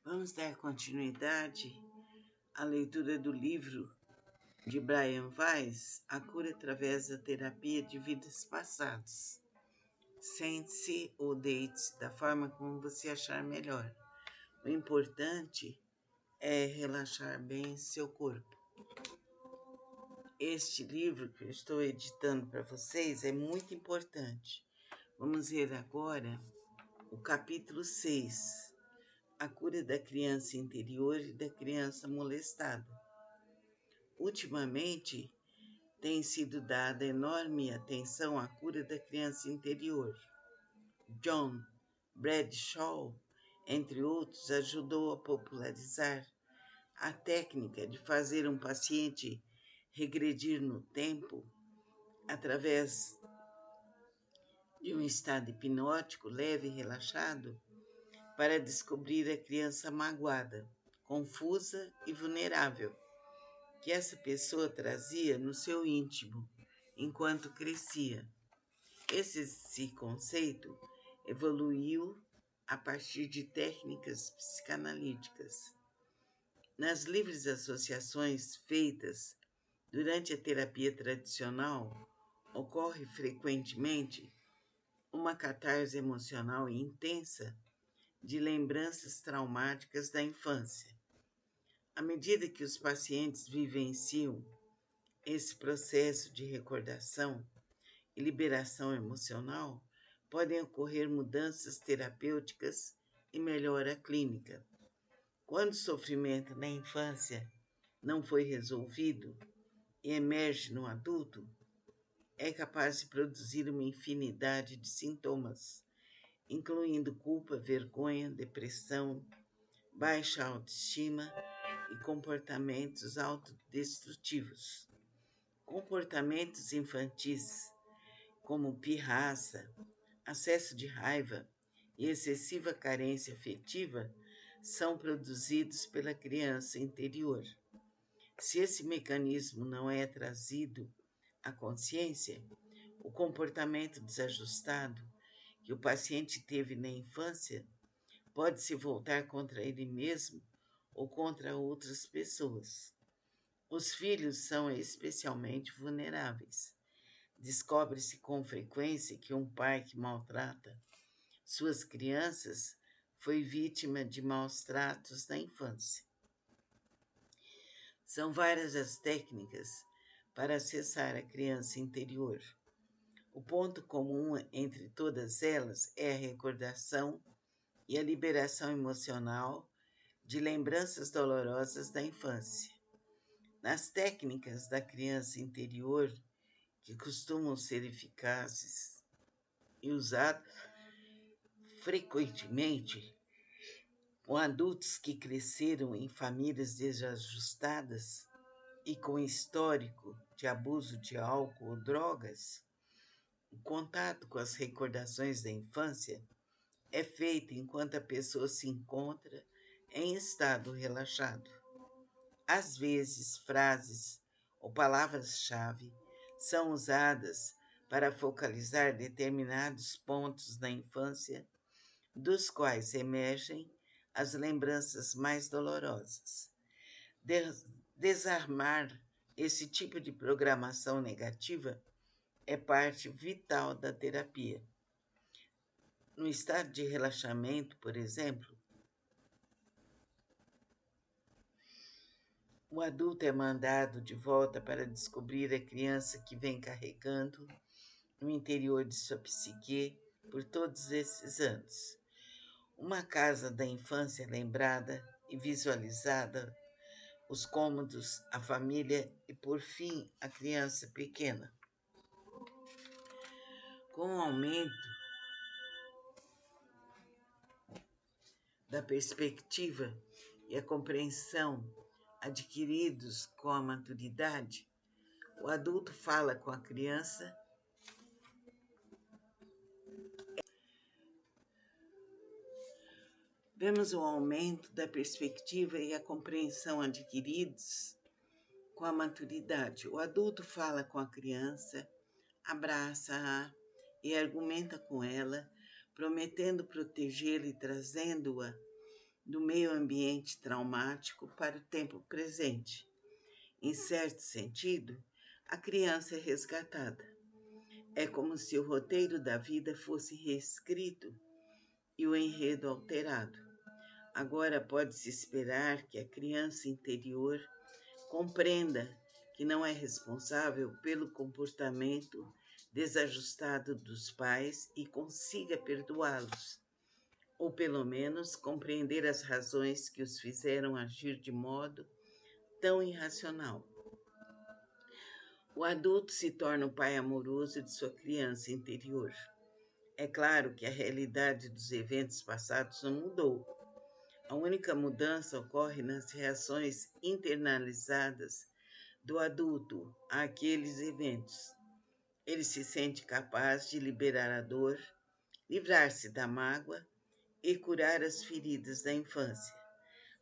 Vamos dar continuidade à leitura do livro de Brian Weiss, A Cura através da Terapia de Vidas Passadas. Sente-se ou deite-se da forma como você achar melhor. O importante é relaxar bem seu corpo. Este livro que eu estou editando para vocês é muito importante. Vamos ver agora o capítulo 6, A Cura da Criança Interior e da Criança Molestada. Ultimamente, tem sido dada enorme atenção à cura da criança interior. John Bradshaw, entre outros, ajudou a popularizar a técnica de fazer um paciente regredir no tempo através de um estado hipnótico leve e relaxado para descobrir a criança magoada, confusa e vulnerável que essa pessoa trazia no seu íntimo enquanto crescia. Esse conceito evoluiu a partir de técnicas psicanalíticas. Nas livres associações feitas durante a terapia tradicional, ocorre frequentemente uma catarse emocional intensa de lembranças traumáticas da infância. À medida que os pacientes vivenciam esse processo de recordação e liberação emocional, podem ocorrer mudanças terapêuticas e melhora clínica. Quando o sofrimento na infância não foi resolvido e emerge no adulto, é capaz de produzir uma infinidade de sintomas, incluindo culpa, vergonha, depressão, baixa autoestima e comportamentos autodestrutivos. Comportamentos infantis, como pirraça, acesso de raiva e excessiva carência afetiva, são produzidos pela criança interior. Se esse mecanismo não é trazido à consciência, o comportamento desajustado que o paciente teve na infância pode se voltar contra ele mesmo ou contra outras pessoas. Os filhos são especialmente vulneráveis. Descobre-se com frequência que um pai que maltrata suas crianças foi vítima de maus tratos na infância. São várias as técnicas para acessar a criança interior. O ponto comum entre todas elas é a recordação e a liberação emocional de lembranças dolorosas da infância. Nas técnicas da criança interior, que costumam ser eficazes e usadas frequentemente com adultos que cresceram em famílias desajustadas e com histórico de abuso de álcool ou drogas, o contato com as recordações da infância é feito enquanto a pessoa se encontra em estado relaxado. Às vezes, frases ou palavras-chave são usadas para focalizar determinados pontos da infância, dos quais emergem as lembranças mais dolorosas. Desarmar esse tipo de programação negativa é parte vital da terapia. No estado de relaxamento, por exemplo, o adulto é mandado de volta para descobrir a criança que vem carregando no interior de sua psique por todos esses anos. Uma casa da infância lembrada e visualizada, os cômodos, a família e, por fim, a criança pequena. Com o aumento da perspectiva e a compreensão adquiridos com a maturidade, o adulto fala com a criança. Vemos o aumento da perspectiva e a compreensão adquiridos com a maturidade. O adulto fala com a criança, abraça-a e argumenta com ela, prometendo protegê-la e trazendo-a do meio ambiente traumático para o tempo presente. Em certo sentido, a criança é resgatada. É como se o roteiro da vida fosse reescrito e o enredo alterado. Agora pode-se esperar que a criança interior compreenda que não é responsável pelo comportamento desajustado dos pais e consiga perdoá-los, ou pelo menos compreender as razões que os fizeram agir de modo tão irracional. O adulto se torna o pai amoroso de sua criança interior. É claro que a realidade dos eventos passados não mudou. A única mudança ocorre nas reações internalizadas do adulto àqueles eventos. Ele se sente capaz de liberar a dor, livrar-se da mágoa e curar as feridas da infância.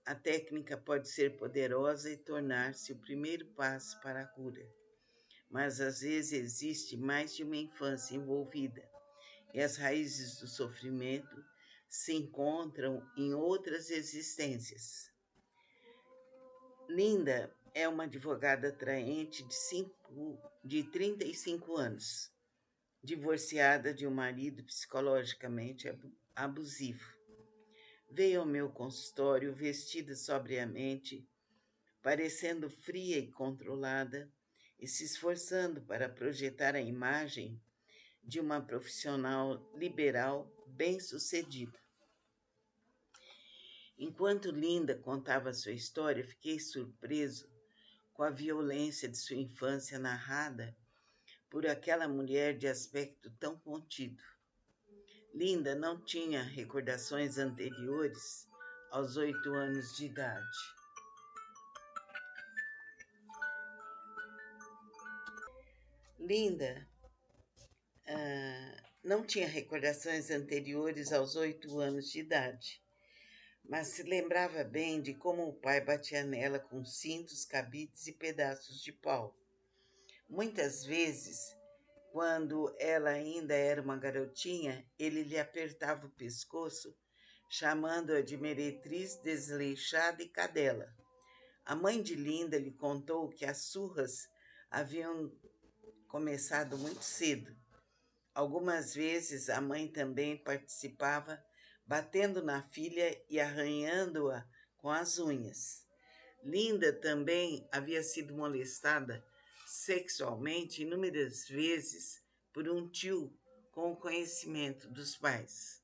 A técnica pode ser poderosa e tornar-se o primeiro passo para a cura. Mas às vezes existe mais de uma infância envolvida e as raízes do sofrimento se encontram em outras existências. Linda é uma advogada atraente de 35 anos, divorciada de um marido psicologicamente abusivo. Veio ao meu consultório vestida sobriamente, parecendo fria e controlada, e se esforçando para projetar a imagem de uma profissional liberal bem-sucedida. Enquanto Linda contava sua história, fiquei surpreso com a violência de sua infância narrada por aquela mulher de aspecto tão contido. Linda não tinha recordações anteriores aos 8 anos de idade. Linda não tinha recordações anteriores aos 8 anos de idade, mas se lembrava bem de como o pai batia nela com cintos, cabides e pedaços de pau. Muitas vezes, quando ela ainda era uma garotinha, ele lhe apertava o pescoço, chamando-a de meretriz, desleixada e cadela. A mãe de Linda lhe contou que as surras haviam começado muito cedo. Algumas vezes a mãe também participava, batendo na filha e arranhando-a com as unhas. Linda também havia sido molestada sexualmente inúmeras vezes por um tio com o conhecimento dos pais.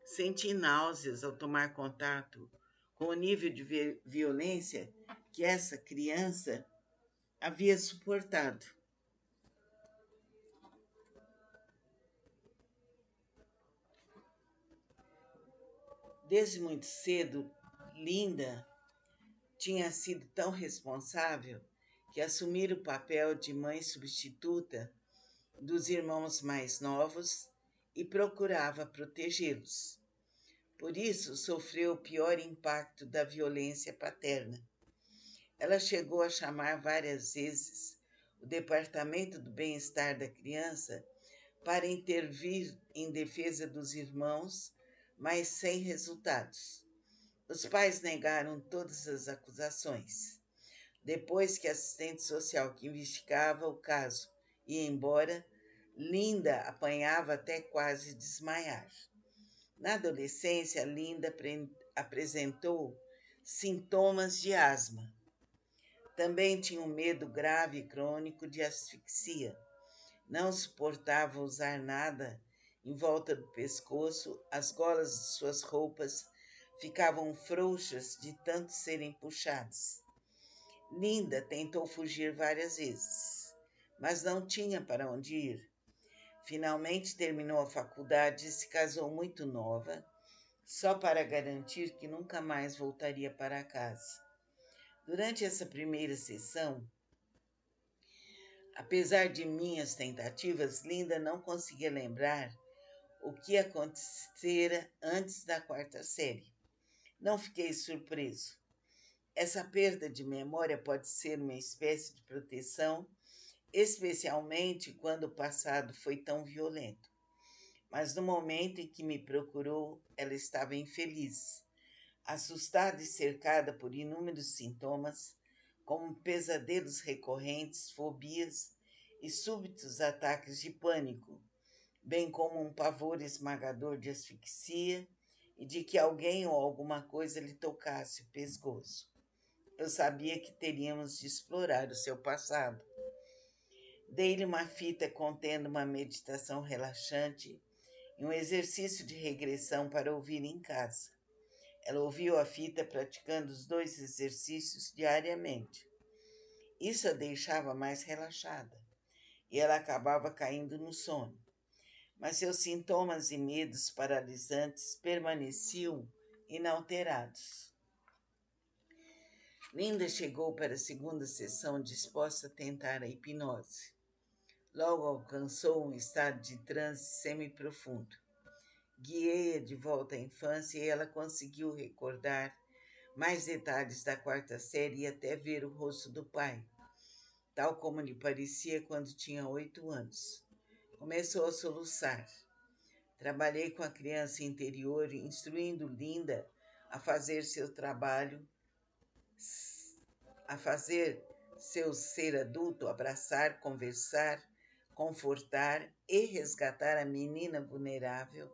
Senti náuseas ao tomar contato com o nível de violência que essa criança havia suportado. Desde muito cedo, Linda tinha sido tão responsável que assumira o papel de mãe substituta dos irmãos mais novos e procurava protegê-los. Por isso, sofreu o pior impacto da violência paterna. Ela chegou a chamar várias vezes o Departamento do Bem-Estar da Criança para intervir em defesa dos irmãos, mas sem resultados. Os pais negaram todas as acusações. Depois que a assistente social que investigava o caso ia embora, Linda apanhava até quase desmaiar. Na adolescência, Linda apresentou sintomas de asma. Também tinha um medo grave e crônico de asfixia. Não suportava usar nada em volta do pescoço, as golas de suas roupas ficavam frouxas de tanto serem puxadas. Linda tentou fugir várias vezes, mas não tinha para onde ir. Finalmente terminou a faculdade e se casou muito nova, só para garantir que nunca mais voltaria para casa. Durante essa primeira sessão, apesar de minhas tentativas, Linda não conseguia lembrar o que acontecera antes da 4ª série. Não fiquei surpreso. Essa perda de memória pode ser uma espécie de proteção, especialmente quando o passado foi tão violento. Mas no momento em que me procurou, ela estava infeliz. Assustada e cercada por inúmeros sintomas, como pesadelos recorrentes, fobias e súbitos ataques de pânico, bem como um pavor esmagador de asfixia e de que alguém ou alguma coisa lhe tocasse o pescoço. Eu sabia que teríamos de explorar o seu passado. Dei-lhe uma fita contendo uma meditação relaxante e um exercício de regressão para ouvir em casa. Ela ouviu a fita praticando os dois exercícios diariamente. Isso a deixava mais relaxada e ela acabava caindo no sono. Mas seus sintomas e medos paralisantes permaneciam inalterados. Linda chegou para a segunda sessão disposta a tentar a hipnose. Logo alcançou um estado de transe semiprofundo. Guiei-a de volta à infância e ela conseguiu recordar mais detalhes da quarta série e até ver o rosto do pai, tal como lhe parecia quando tinha 8 anos. Começou a soluçar. Trabalhei com a criança interior, instruindo Linda a fazer seu trabalho, a fazer seu ser adulto, abraçar, conversar, confortar e resgatar a menina vulnerável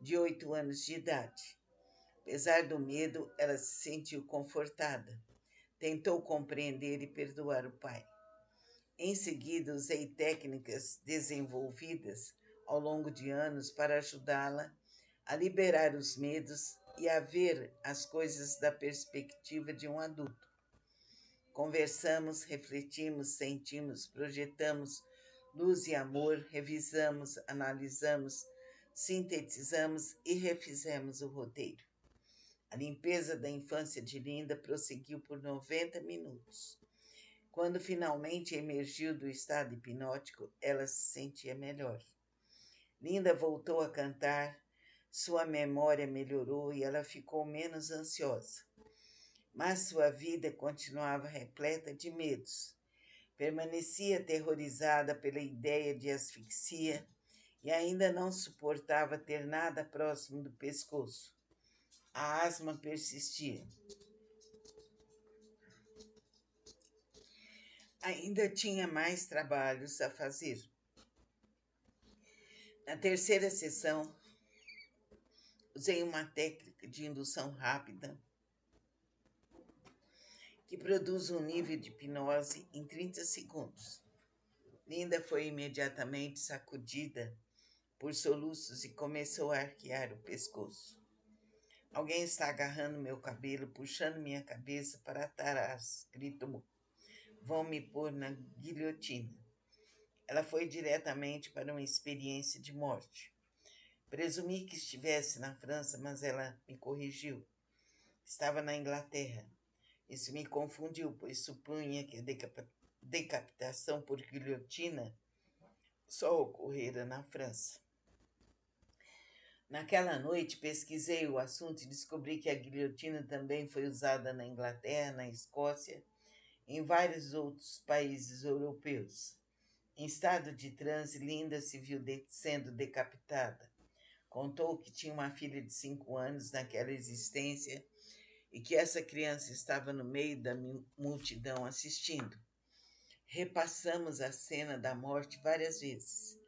de 8 anos de idade. Apesar do medo, ela se sentiu confortada. Tentou compreender e perdoar o pai. Em seguida, usei técnicas desenvolvidas ao longo de anos para ajudá-la a liberar os medos e a ver as coisas da perspectiva de um adulto. Conversamos, refletimos, sentimos, projetamos luz e amor, revisamos, analisamos, sintetizamos e refizemos o roteiro. A limpeza da infância de Linda prosseguiu por 90 minutos. Quando finalmente emergiu do estado hipnótico, ela se sentia melhor. Linda voltou a cantar, sua memória melhorou e ela ficou menos ansiosa. Mas sua vida continuava repleta de medos. Permanecia aterrorizada pela ideia de asfixia e ainda não suportava ter nada próximo do pescoço. A asma persistia. Ainda tinha mais trabalhos a fazer. Na terceira sessão, usei uma técnica de indução rápida que produz um nível de hipnose em 30 segundos. Linda foi imediatamente sacudida por soluços e começou a arquear o pescoço. Alguém está agarrando meu cabelo, puxando minha cabeça para trás, gritou. Vão me pôr na guilhotina. Ela foi diretamente para uma experiência de morte. Presumi que estivesse na França, mas ela me corrigiu. Estava na Inglaterra. Isso me confundiu, pois supunha que a decapitação por guilhotina só ocorrera na França. Naquela noite, pesquisei o assunto e descobri que a guilhotina também foi usada na Inglaterra, na Escócia e em vários outros países europeus. Em estado de transe, Linda se viu sendo decapitada. Contou que tinha uma filha de 5 anos naquela existência e que essa criança estava no meio da multidão assistindo. Repassamos a cena da morte várias vezes,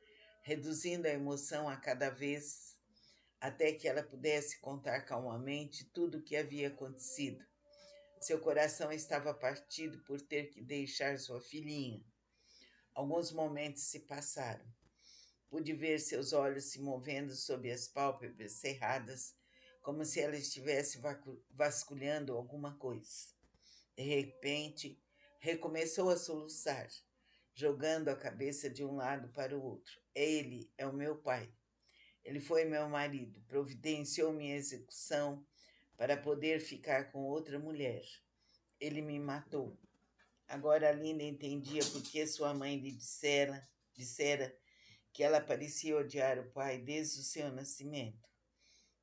reduzindo a emoção a cada vez, até que ela pudesse contar calmamente tudo o que havia acontecido. Seu coração estava partido por ter que deixar sua filhinha. Alguns momentos se passaram. Pude ver seus olhos se movendo sob as pálpebras cerradas, como se ela estivesse vasculhando alguma coisa. De repente, recomeçou a soluçar, jogando a cabeça de um lado para o outro. Ele é o meu pai. Ele foi meu marido, providenciou minha execução para poder ficar com outra mulher. Ele me matou. Agora a Linda entendia por que sua mãe lhe dissera que ela parecia odiar o pai desde o seu nascimento.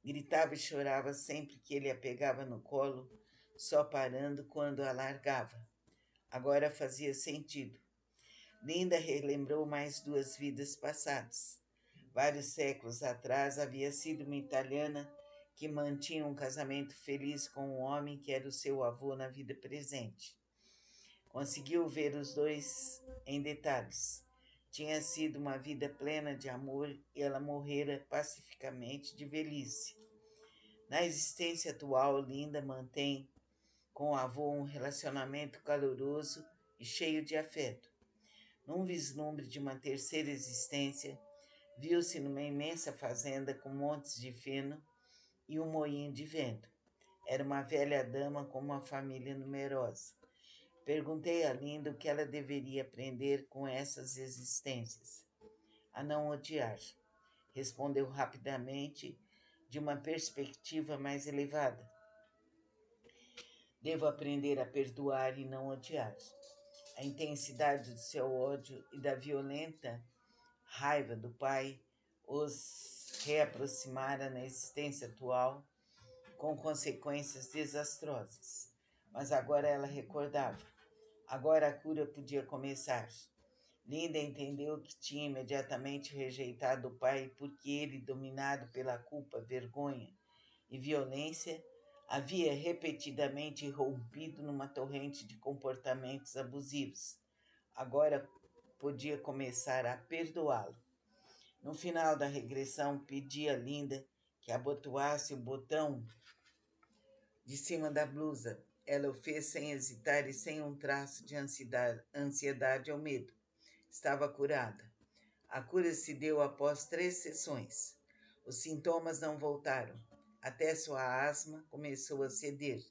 Gritava e chorava sempre que ele a pegava no colo, só parando quando a largava. Agora fazia sentido. Linda relembrou mais 2 vidas passadas. Vários séculos atrás havia sido uma italiana que mantinha um casamento feliz com um homem que era o seu avô na vida presente. Conseguiu ver os dois em detalhes. Tinha sido uma vida plena de amor e ela morrera pacificamente de velhice. Na existência atual, Linda mantém com o avô um relacionamento caloroso e cheio de afeto. Num vislumbre de uma terceira existência, viu-se numa imensa fazenda com montes de feno e um moinho de vento. Era uma velha dama com uma família numerosa. Perguntei a Linda o que ela deveria aprender com essas existências. A não odiar. Respondeu rapidamente, de uma perspectiva mais elevada. Devo aprender a perdoar e não odiar. A intensidade do seu ódio e da violenta raiva do pai os reaproximara na existência atual com consequências desastrosas. Mas agora ela recordava. Agora a cura podia começar. Linda entendeu que tinha imediatamente rejeitado o pai porque ele, dominado pela culpa, vergonha e violência, havia repetidamente rompido numa torrente de comportamentos abusivos. Agora podia começar a perdoá-lo. No final da regressão, pedi a Linda que abotoasse o botão de cima da blusa. Ela o fez sem hesitar e sem um traço de ansiedade ou medo. Estava curada. A cura se deu após 3 sessões. Os sintomas não voltaram. Até sua asma começou a ceder.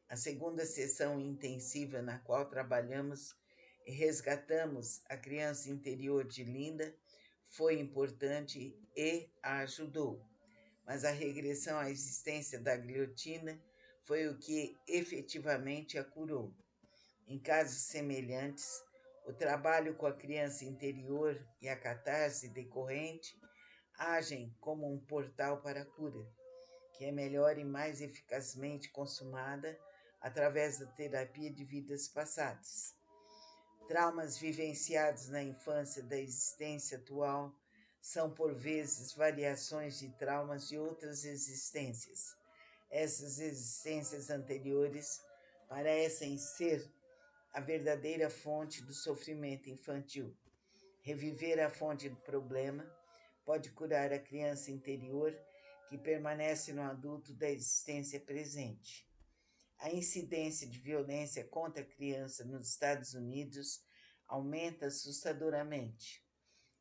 A segunda sessão intensiva na qual trabalhamos e resgatamos a criança interior de Linda foi importante e a ajudou. Mas a regressão à existência da guilhotina foi o que efetivamente a curou. Em casos semelhantes, o trabalho com a criança interior e a catarse decorrente agem como um portal para a cura, que é melhor e mais eficazmente consumada através da terapia de vidas passadas. Traumas vivenciados na infância da existência atual são, por vezes, variações de traumas de outras existências. Essas existências anteriores parecem ser a verdadeira fonte do sofrimento infantil. Reviver a fonte do problema pode curar a criança interior que permanece no adulto da existência presente. A incidência de violência contra a criança nos Estados Unidos aumenta assustadoramente.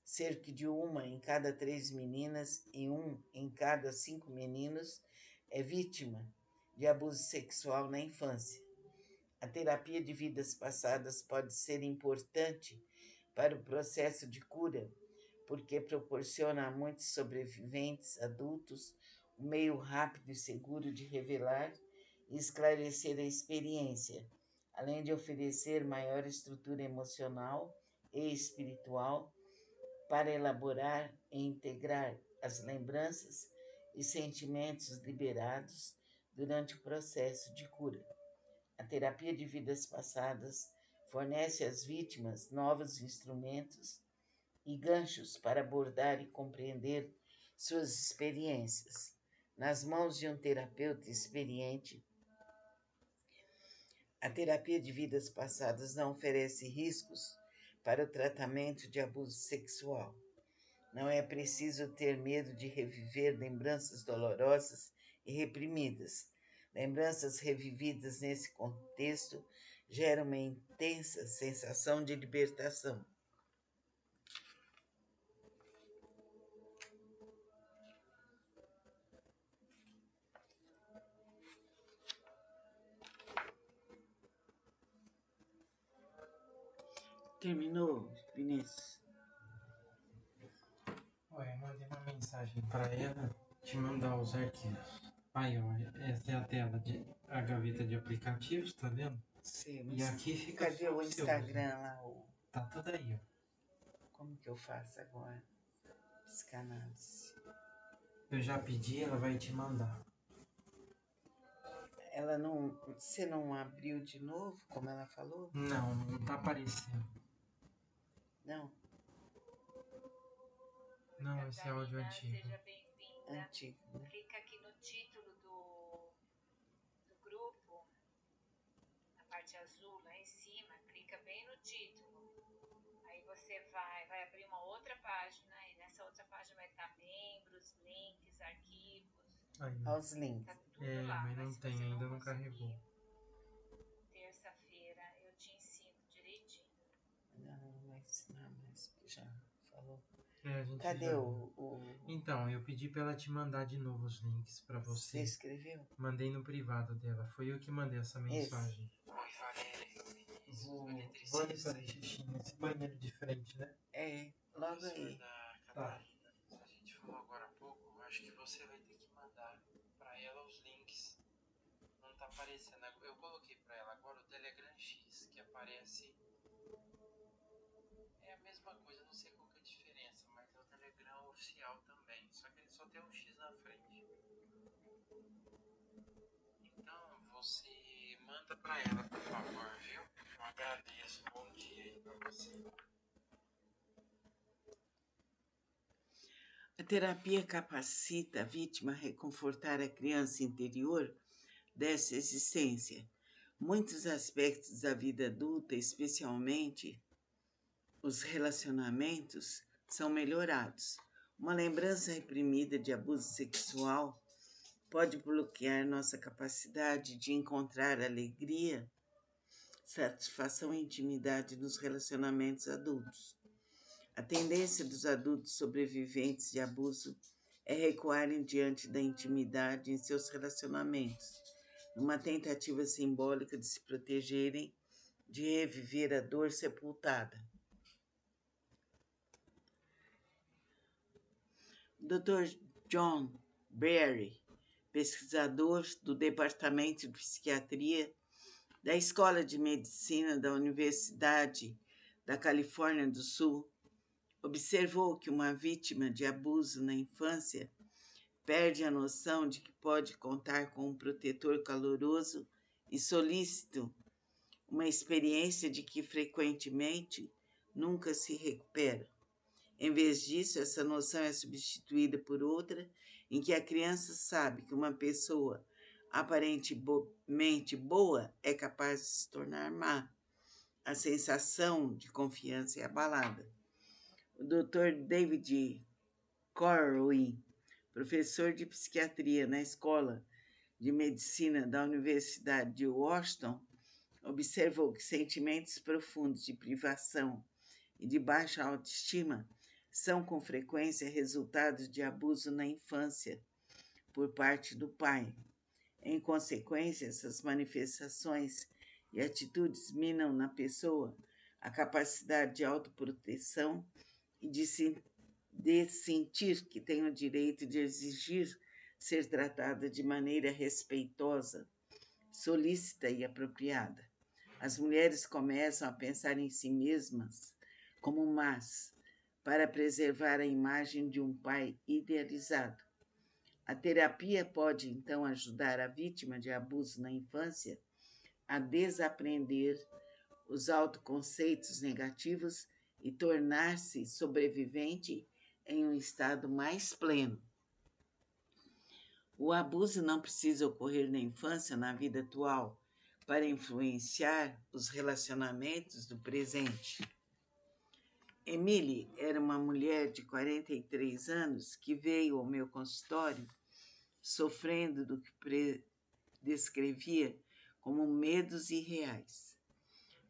Cerca de 1 em cada 3 meninas e 1 em cada 5 meninos é vítima de abuso sexual na infância. A terapia de vidas passadas pode ser importante para o processo de cura, porque proporciona a muitos sobreviventes adultos um meio rápido e seguro de revelar e esclarecer a experiência, além de oferecer maior estrutura emocional e espiritual para elaborar e integrar as lembranças e sentimentos liberados durante o processo de cura. A terapia de vidas passadas fornece às vítimas novos instrumentos e ganchos para abordar e compreender suas experiências. Nas mãos de um terapeuta experiente, a terapia de vidas passadas não oferece riscos para o tratamento de abuso sexual. Não é preciso ter medo de reviver lembranças dolorosas e reprimidas. Lembranças revividas nesse contexto geram uma intensa sensação de libertação. Terminou, Vinícius? Ué, mandei uma mensagem para ela te mandar os arquivos. Aí, ó, essa é a tela a gaveta de aplicativos, tá vendo? Sim, E mas aqui fica cadê só o os seus, ó. Instagram lá? Tá tudo aí, ó. Como que eu faço agora? Psicanálise. Eu já pedi, ela vai te mandar. Ela não. Você não abriu de novo, como ela falou? Não, não tá aparecendo. Não, Não, esse é áudio antigo. Seja bem-vinda. antigo, né? Clica aqui no título parte azul lá em cima, clica bem no título. Aí você vai abrir uma outra página e nessa outra página vai estar membros, links, arquivos. Aí, Olha os links. Tá tudo lá, mas mas não se tem, você ainda não conseguir, carregou. terça-feira eu te ensino direitinho. Não vai ensinar mais, porque já falou. A gente Cadê já... o... Então, eu pedi pra ela te mandar de novo os links pra Você você. escreveu? Mandei no privado dela. Foi eu que mandei essa mensagem. Oi, Valéria, Vinícius, Vou ali eletricista. fazer xixi nesse banheiro de frente, né? É, logo aí. Da Catarina. A gente falou agora há pouco, acho que você vai ter que mandar pra ela os links. Não tá aparecendo. Eu coloquei pra ela agora o Telegram X, que aparece. É a mesma coisa, não sei qual que é a diferença, mas é o Telegram oficial também. Só que ele só tem um X na frente. Então você manda pra ela, por favor, viu? Eu agradeço. Bom dia aí pra você. A terapia capacita a vítima a reconfortar a criança interior dessa existência. Muitos aspectos da vida adulta, especialmente os relacionamentos, são melhorados. Uma lembrança reprimida de abuso sexual pode bloquear nossa capacidade de encontrar alegria, satisfação e intimidade nos relacionamentos adultos. A tendência dos adultos sobreviventes de abuso é recuarem diante da intimidade em seus relacionamentos, numa tentativa simbólica de se protegerem de reviver a dor sepultada. Dr. John Berry, pesquisador do Departamento de Psiquiatria da Escola de Medicina da Universidade da Califórnia do Sul, observou que uma vítima de abuso na infância perde a noção de que pode contar com um protetor caloroso e solícito, uma experiência de que frequentemente nunca se recupera. Em vez disso, essa noção é substituída por outra em que a criança sabe que uma pessoa aparentemente boa é capaz de se tornar má. A sensação de confiança é abalada. O Dr. David Corwin, professor de psiquiatria na Escola de Medicina da Universidade de Washington, observou que sentimentos profundos de privação e de baixa autoestima são com frequência resultados de abuso na infância por parte do pai. Em consequência, essas manifestações e atitudes minam na pessoa a capacidade de autoproteção e de sentir que tem o direito de exigir ser tratada de maneira respeitosa, solícita e apropriada. As mulheres começam a pensar em si mesmas como más, para preservar a imagem de um pai idealizado. A terapia pode, então, ajudar a vítima de abuso na infância a desaprender os autoconceitos negativos e tornar-se sobrevivente em um estado mais pleno. O abuso não precisa ocorrer na infância, na vida atual, para influenciar os relacionamentos do presente. Emily era uma mulher de 43 anos que veio ao meu consultório sofrendo do que descrevia como medos irreais.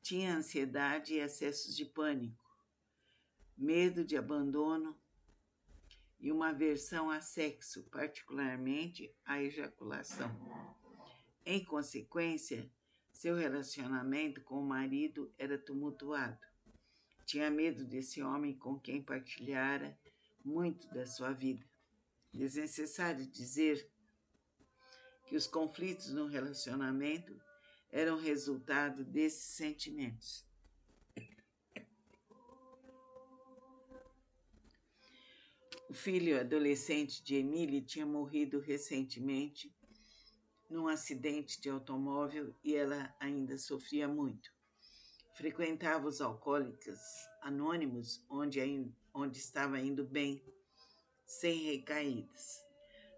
Tinha ansiedade e acessos de pânico, medo de abandono e uma aversão a sexo, particularmente à ejaculação. Em consequência, seu relacionamento com o marido era tumultuado. Tinha medo desse homem com quem partilhara muito da sua vida. Desnecessário dizer que os conflitos no relacionamento eram resultado desses sentimentos. O filho adolescente de Emily tinha morrido recentemente num acidente de automóvel e ela ainda sofria muito. Frequentava os Alcoólicos Anônimos, onde estava indo bem, sem recaídas.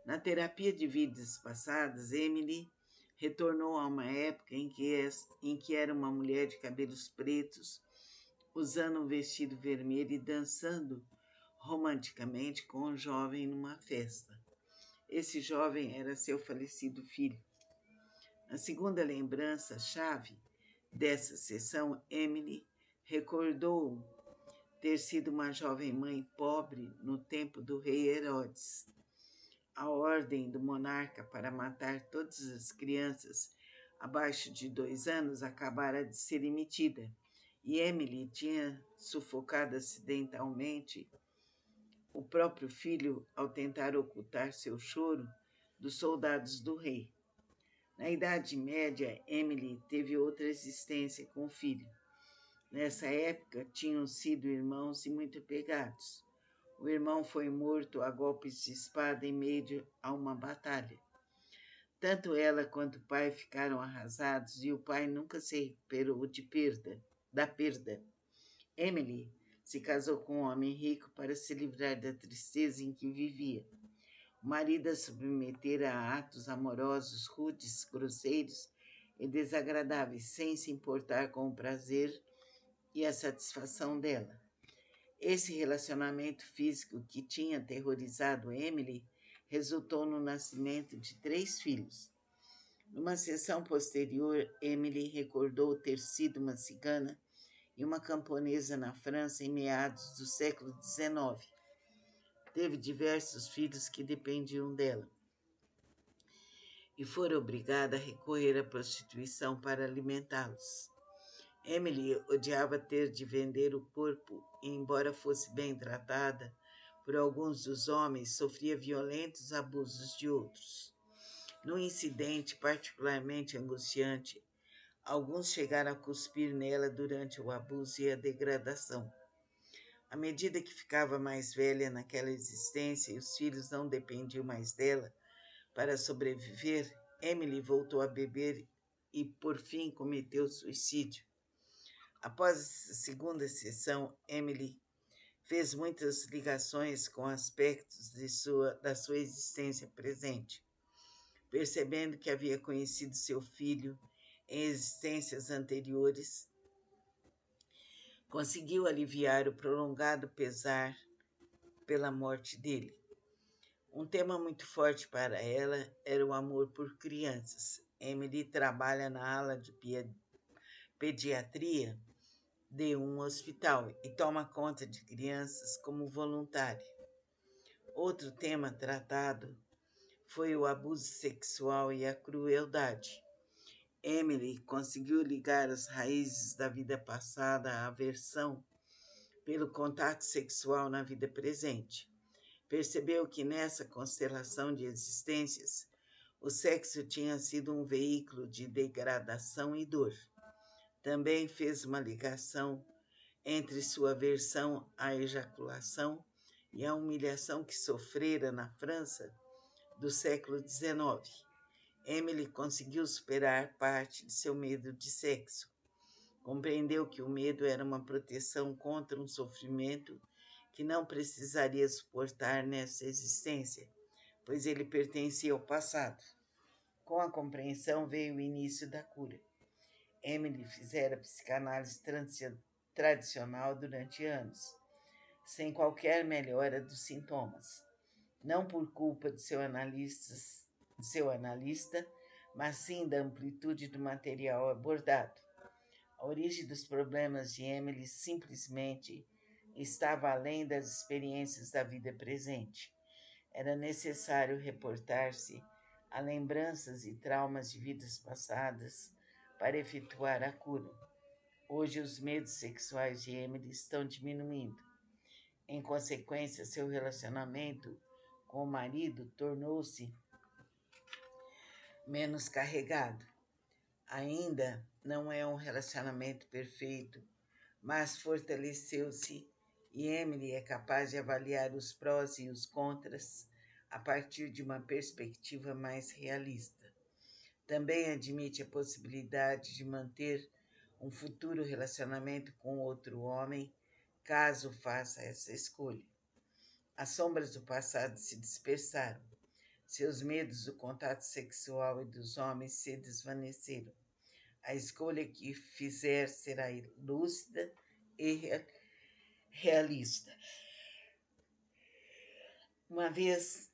Na terapia de vidas passadas, Emily Retornou a uma época em que era uma mulher de cabelos pretos, usando um vestido vermelho e dançando romanticamente com um jovem numa festa. Esse jovem era seu falecido filho. A segunda lembrança-chave dessa sessão, Emily recordou ter sido uma jovem mãe pobre no tempo do rei Herodes. A ordem do monarca para matar todas as crianças abaixo de 2 anos acabara de ser emitida, e Emily tinha sufocado acidentalmente o próprio filho ao tentar ocultar seu choro dos soldados do rei. Na Idade Média, Emily teve outra existência com o filho. Nessa época, tinham sido irmãos e muito apegados. O irmão foi morto a golpes de espada em meio a uma batalha. Tanto ela quanto o pai ficaram arrasados e o pai nunca se recuperou da perda. Emily se casou com um homem rico para se livrar da tristeza em que vivia. O marido a submetera a atos amorosos, rudes, grosseiros e desagradáveis, sem se importar com o prazer e a satisfação dela. Esse relacionamento físico que tinha aterrorizado Emily resultou no nascimento de 3 filhos. Numa sessão posterior, Emily recordou ter sido uma cigana e uma camponesa na França em meados do século XIX. Teve diversos filhos que dependiam dela e foi obrigada a recorrer à prostituição para alimentá-los. Emily odiava ter de vender o corpo e, embora fosse bem tratada por alguns dos homens, sofria violentos abusos de outros. Num incidente particularmente angustiante, alguns chegaram a cuspir nela durante o abuso e a degradação. À medida que ficava mais velha naquela existência e os filhos não dependiam mais dela para sobreviver, Emily voltou a beber e, por fim, cometeu suicídio. Após a segunda sessão, Emily fez muitas ligações com aspectos da sua existência presente. Percebendo que havia conhecido seu filho em existências anteriores, conseguiu aliviar o prolongado pesar pela morte dele. Um tema muito forte para ela era o amor por crianças. Emily trabalha na ala de pediatria de um hospital e toma conta de crianças como voluntária. Outro tema tratado foi o abuso sexual e a crueldade. Emily conseguiu ligar as raízes da vida passada à aversão pelo contato sexual na vida presente. Percebeu que nessa constelação de existências, o sexo tinha sido um veículo de degradação e dor. Também fez uma ligação entre sua aversão à ejaculação e a humilhação que sofrera na França do século XIX. Emily conseguiu superar parte de seu medo de sexo. Compreendeu que o medo era uma proteção contra um sofrimento que não precisaria suportar nessa existência, pois ele pertencia ao passado. Com a compreensão veio o início da cura. Emily fizera psicanálise tradicional durante anos, sem qualquer melhora dos sintomas. Não por culpa de seu analista, mas sim da amplitude do material abordado. A origem dos problemas de Emily simplesmente estava além das experiências da vida presente. Era necessário reportar-se a lembranças e traumas de vidas passadas para efetuar a cura. Hoje, os medos sexuais de Emily estão diminuindo. Em consequência, seu relacionamento com o marido tornou-se menos carregado. Ainda não é um relacionamento perfeito, mas fortaleceu-se e Emily é capaz de avaliar os prós e os contras a partir de uma perspectiva mais realista. Também admite a possibilidade de manter um futuro relacionamento com outro homem, caso faça essa escolha. As sombras do passado se dispersaram. Seus medos do contato sexual e dos homens se desvaneceram. A escolha que fizer será lúcida e realista. Uma vez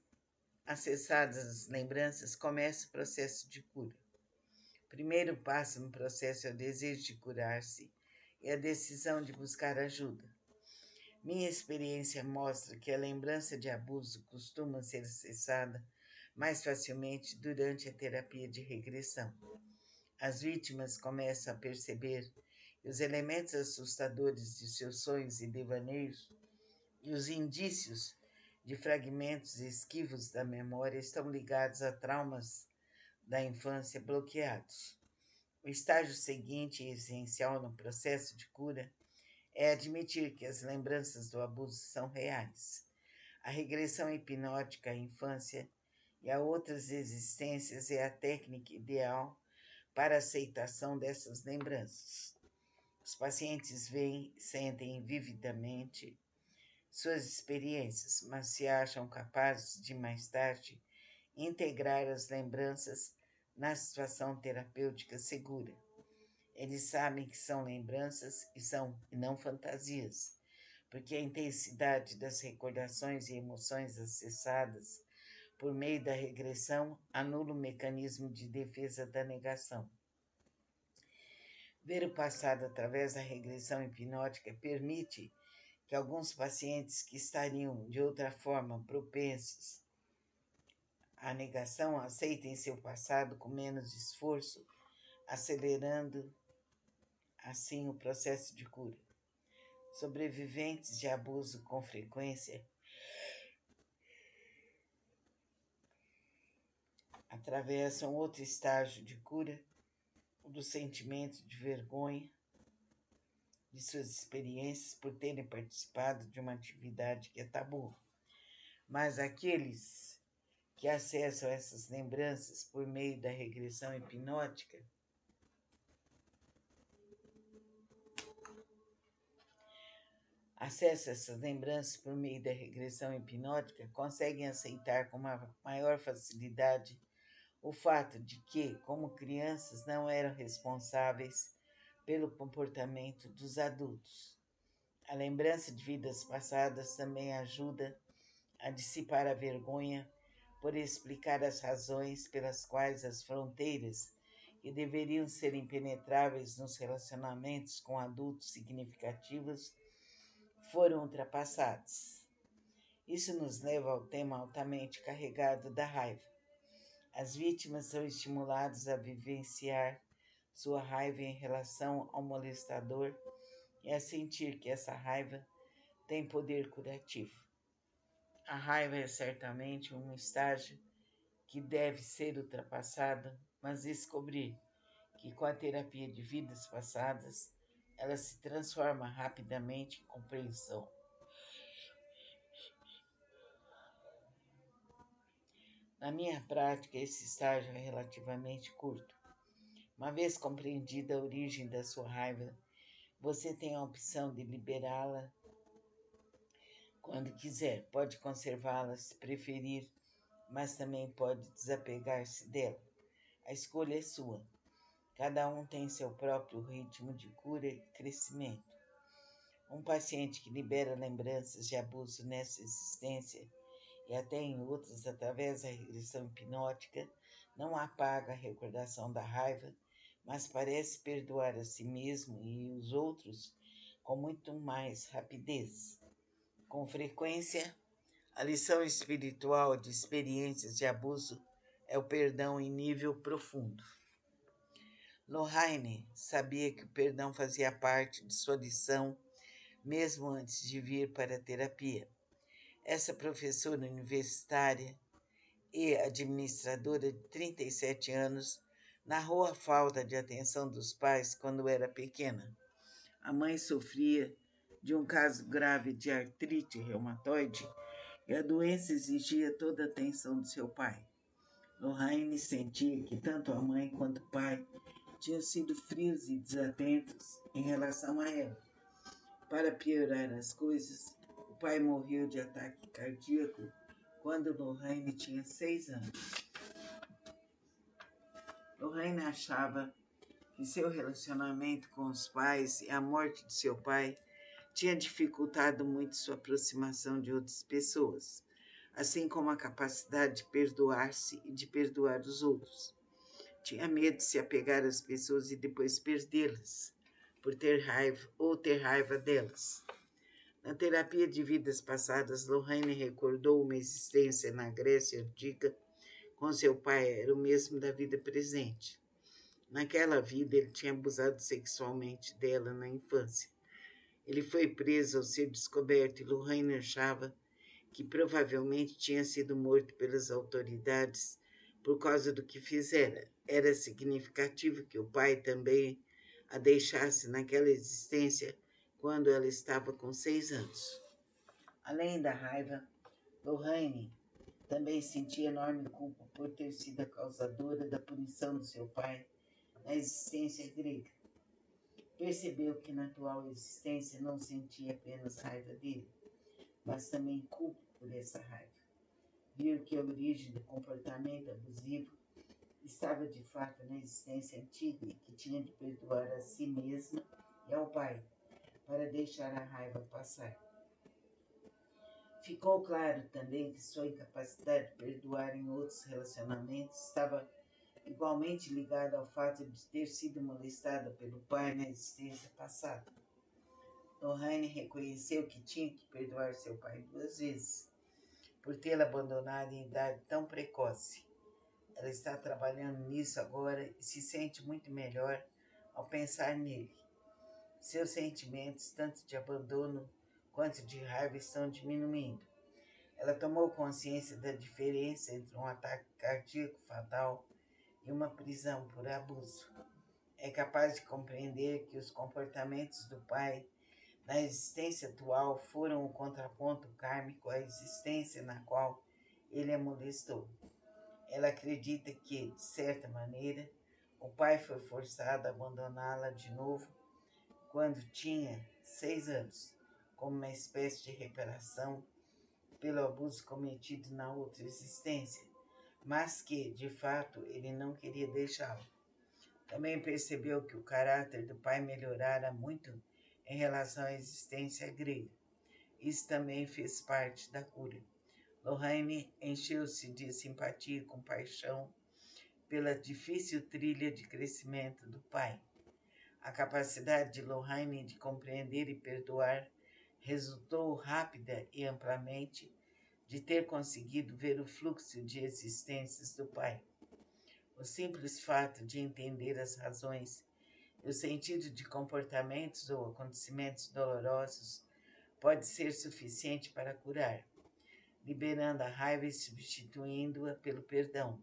acessadas as lembranças, começa o processo de cura. O primeiro passo no processo é o desejo de curar-se e a decisão de buscar ajuda. Minha experiência mostra que a lembrança de abuso costuma ser acessada mais facilmente durante a terapia de regressão. As vítimas começam a perceber que os elementos assustadores de seus sonhos e devaneios e os indícios de fragmentos esquivos da memória estão ligados a traumas da infância bloqueados. O estágio seguinte e essencial no processo de cura é admitir que as lembranças do abuso são reais. A regressão hipnótica à infância e a outras existências é a técnica ideal para a aceitação dessas lembranças. Os pacientes veem, sentem vividamente suas experiências, mas se acham capazes de, mais tarde, integrar as lembranças na situação terapêutica segura. Eles sabem que são lembranças e não fantasias, porque a intensidade das recordações e emoções acessadas por meio da regressão anula o mecanismo de defesa da negação. Ver o passado através da regressão hipnótica permite que alguns pacientes que estariam de outra forma propensos à negação aceitem seu passado com menos esforço, acelerando assim o processo de cura. Sobreviventes de abuso com frequência atravessam outro estágio de cura, o do sentimento de vergonha de suas experiências por terem participado de uma atividade que é tabu. Mas aqueles que acessam essas lembranças por meio da regressão hipnótica conseguem aceitar com uma maior facilidade o fato de que, como crianças, não eram responsáveis pelo comportamento dos adultos. A lembrança de vidas passadas também ajuda a dissipar a vergonha por explicar as razões pelas quais as fronteiras que deveriam ser impenetráveis nos relacionamentos com adultos significativos foram ultrapassadas. Isso nos leva ao tema altamente carregado da raiva. As vítimas são estimuladas a vivenciar sua raiva em relação ao molestador e a sentir que essa raiva tem poder curativo. A raiva é certamente um estágio que deve ser ultrapassado, mas descobrir que com a terapia de vidas passadas, ela se transforma rapidamente em compreensão. Na minha prática, esse estágio é relativamente curto. Uma vez compreendida a origem da sua raiva, você tem a opção de liberá-la quando quiser. Pode conservá-la se preferir, mas também pode desapegar-se dela. A escolha é sua. Cada um tem seu próprio ritmo de cura e crescimento. Um paciente que libera lembranças de abuso nessa existência e até em outras através da regressão hipnótica não apaga a recordação da raiva, mas parece perdoar a si mesmo e os outros com muito mais rapidez. Com frequência, a lição espiritual de experiências de abuso é o perdão em nível profundo. Lohane sabia que o perdão fazia parte de sua lição, mesmo antes de vir para a terapia. Essa professora universitária e administradora de 37 anos narrou a falta de atenção dos pais quando era pequena. A mãe sofria de um caso grave de artrite reumatoide e a doença exigia toda a atenção do seu pai. Lohane sentia que tanto a mãe quanto o pai tinham sido frios e desatentos em relação a ela. Para piorar as coisas, o pai morreu de ataque cardíaco quando Lorraine tinha 6 anos. Lorraine achava que seu relacionamento com os pais e a morte de seu pai tinha dificultado muito sua aproximação de outras pessoas, assim como a capacidade de perdoar-se e de perdoar os outros. Tinha medo de se apegar às pessoas e depois perdê-las, por ter raiva ou ter raiva delas. Na terapia de vidas passadas, Lorraine recordou uma existência na Grécia Antiga com seu pai, era o mesmo da vida presente. Naquela vida, ele tinha abusado sexualmente dela na infância. Ele foi preso ao ser descoberto e Lorraine achava que provavelmente tinha sido morto pelas autoridades por causa do que fizera. Era significativo que o pai também a deixasse naquela existência quando ela estava com 6 anos. Além da raiva, Lorraine também sentia enorme culpa por ter sido a causadora da punição do seu pai na existência grega. Percebeu que na atual existência não sentia apenas raiva dele, mas também culpa por essa raiva. Viu que a origem do comportamento abusivo estava de fato na existência antiga e que tinha de perdoar a si mesma e ao pai para deixar a raiva passar. Ficou claro também que sua incapacidade de perdoar em outros relacionamentos estava igualmente ligada ao fato de ter sido molestada pelo pai na existência passada. Lorraine reconheceu que tinha que perdoar seu pai 2 vezes, por tê-la abandonado em idade tão precoce. Ela está trabalhando nisso agora e se sente muito melhor ao pensar nele. Seus sentimentos, tanto de abandono quanto de raiva, estão diminuindo. Ela tomou consciência da diferença entre um ataque cardíaco fatal e uma prisão por abuso. É capaz de compreender que os comportamentos do pai na existência atual foram o contraponto kármico à existência na qual ele a molestou. Ela acredita que, de certa maneira, o pai foi forçado a abandoná-la de novo quando tinha 6 anos, como uma espécie de reparação pelo abuso cometido na outra existência, mas que, de fato, ele não queria deixá-lo. Também percebeu que o caráter do pai melhorara muito em relação à existência grega. Isso também fez parte da cura. Lorraine encheu-se de simpatia e compaixão pela difícil trilha de crescimento do pai. A capacidade de Lorraine de compreender e perdoar resultou rápida e amplamente de ter conseguido ver o fluxo de existências do pai. O simples fato de entender as razões e o sentido de comportamentos ou acontecimentos dolorosos pode ser suficiente para curar, liberando a raiva e substituindo-a pelo perdão.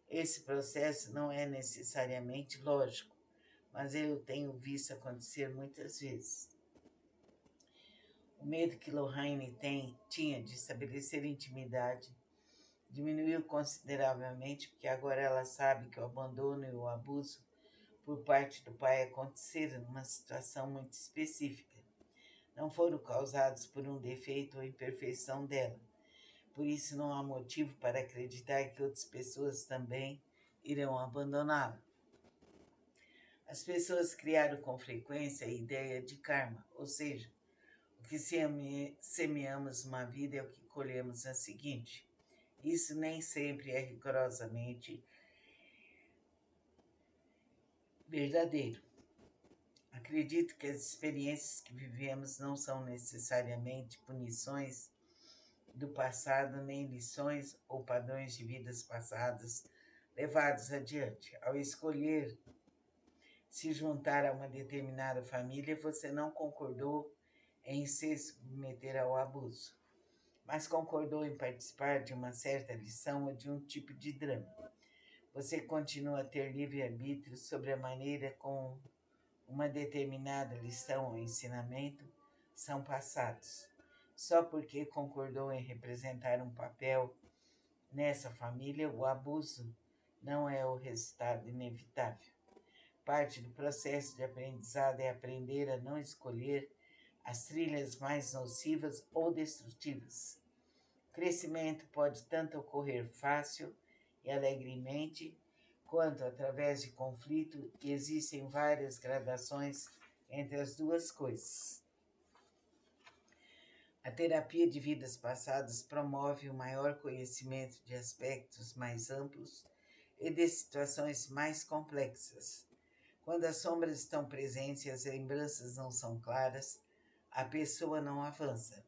Esse processo não é necessariamente lógico, mas eu tenho visto acontecer muitas vezes. O medo que Lorraine tinha de estabelecer intimidade diminuiu consideravelmente porque agora ela sabe que o abandono e o abuso por parte do pai aconteceram numa situação muito específica. Não foram causados por um defeito ou imperfeição dela. Por isso não há motivo para acreditar que outras pessoas também irão abandoná-la. As pessoas criaram com frequência a ideia de karma, ou seja, o que semeamos uma vida é o que colhemos na seguinte. Isso nem sempre é rigorosamente verdadeiro. Acredito que as experiências que vivemos não são necessariamente punições do passado, nem lições ou padrões de vidas passadas levados adiante. Ao escolher se juntar a uma determinada família, você não concordou em se submeter ao abuso, mas concordou em participar de uma certa lição ou de um tipo de drama. Você continua a ter livre-arbítrio sobre a maneira como uma determinada lição ou ensinamento são passados. Só porque concordou em representar um papel nessa família, o abuso não é o resultado inevitável. Parte do processo de aprendizado é aprender a não escolher as trilhas mais nocivas ou destrutivas. crescimento pode tanto ocorrer fácil e alegremente, quanto através de conflito, e existem várias gradações entre as duas coisas. A terapia de vidas passadas promove o maior conhecimento de aspectos mais amplos e de situações mais complexas. Quando as sombras estão presentes e as lembranças não são claras, a pessoa não avança.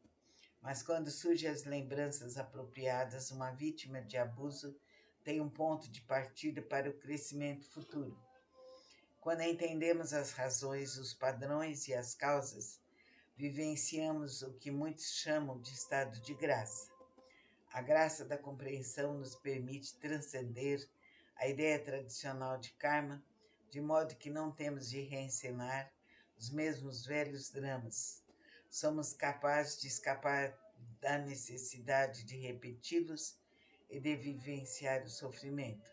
Mas quando surgem as lembranças apropriadas, uma vítima de abuso tem um ponto de partida para o crescimento futuro. Quando entendemos as razões, os padrões e as causas, vivenciamos o que muitos chamam de estado de graça. A graça da compreensão nos permite transcender a ideia tradicional de karma, de modo que não temos de reencenar os mesmos velhos dramas. Somos capazes de escapar da necessidade de repeti-los e de vivenciar o sofrimento.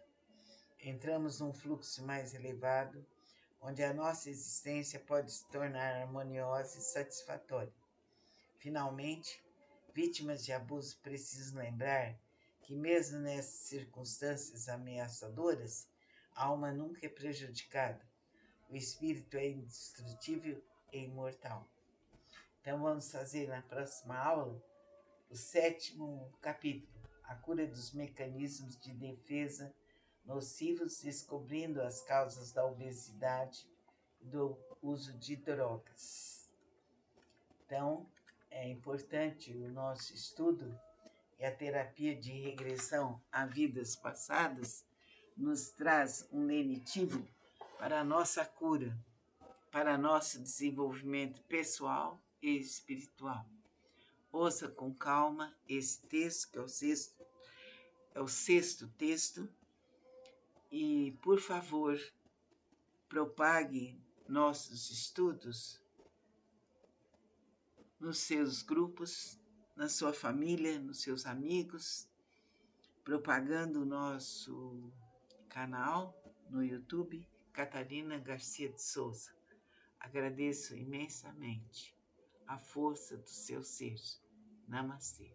Entramos num fluxo mais elevado, onde a nossa existência pode se tornar harmoniosa e satisfatória. Finalmente, vítimas de abuso precisam lembrar que, mesmo nessas circunstâncias ameaçadoras, a alma nunca é prejudicada. O espírito é indestrutível e imortal. Então, vamos fazer na próxima aula o 7º capítulo, a cura dos mecanismos de defesa nocivos, descobrindo as causas da obesidade e do uso de drogas. Então, é importante o nosso estudo e a terapia de regressão a vidas passadas nos traz um lenitivo para a nossa cura, para nosso desenvolvimento pessoal e espiritual. Ouça com calma esse texto, que é o sexto texto, e, por favor, propague nossos estudos nos seus grupos, na sua família, nos seus amigos, propagando o nosso canal no YouTube, Catarina Garcia de Souza. Agradeço imensamente a força do seu ser. Namastê.